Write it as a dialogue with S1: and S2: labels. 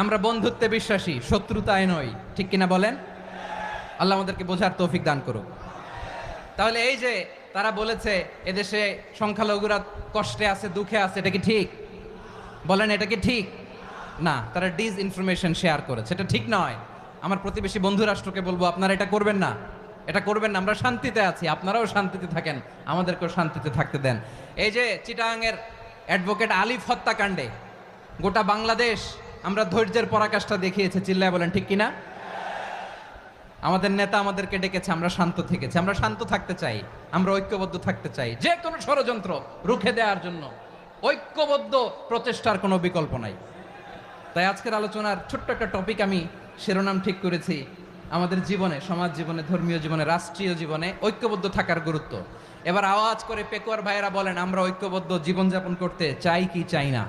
S1: আমরা বন্ধুত্বে বিশ্বাসী, শত্রুতায় নই, ঠিক কিনা বলেন? আল্লাহ আমাদেরকে বোঝার তৌফিক দান করুক। তাহলে এই যে তারা বলেছে এদেশে সংখ্যালঘুরা কষ্টে আছে, দুঃখে আছে, এটা কি ঠিক? বলেন, এটা কি ঠিক? না, তারা ডিস ইনফরমেশন শেয়ার করেছে, এটা ঠিক নয়। আমার প্রতিবেশী বন্ধু রাষ্ট্রকে বলবো, আপনারা এটা করবেন না, এটা করবেন না। আমরা শান্তিতে আছি, আপনারাও শান্তিতে থাকেন, আমাদেরকেও শান্তিতে থাকতে দেন। এই যে চিটাগাংয়ের অ্যাডভোকেট আলিফ হত্যাকাণ্ডে গোটা বাংলাদেশ আমরা ধৈর্যের পরাকাষ্ঠা দেখিয়েছে, চিল্লায় বলেন ঠিক কিনা? আমাদের নেতা আমাদেরকে ডেকেছে, আমরা শান্ত থেকেছি। আমরা শান্ত থাকতে চাই, আমরা ঐক্যবদ্ধ থাকতে চাই। যে কোনো ষড়যন্ত্র রুখে দেওয়ার জন্য ঐক্যবদ্ধ প্রচেষ্টার কোনো বিকল্প নাই। তাই আজকের আলোচনার ছোট্ট একটা টপিক আমি শিরোনাম ঠিক করেছি, আমাদের জীবনে, সমাজ জীবনে, ধর্মীয় জীবনে, রাষ্ট্রীয় জীবনে ঐক্যবদ্ধ থাকার গুরুত্ব। এবার আওয়াজ করে পেকুয়ার ভাইয়েরা বলেন, আমরা ঐক্যবদ্ধ জীবনযাপন করতে চাই কি চাই না?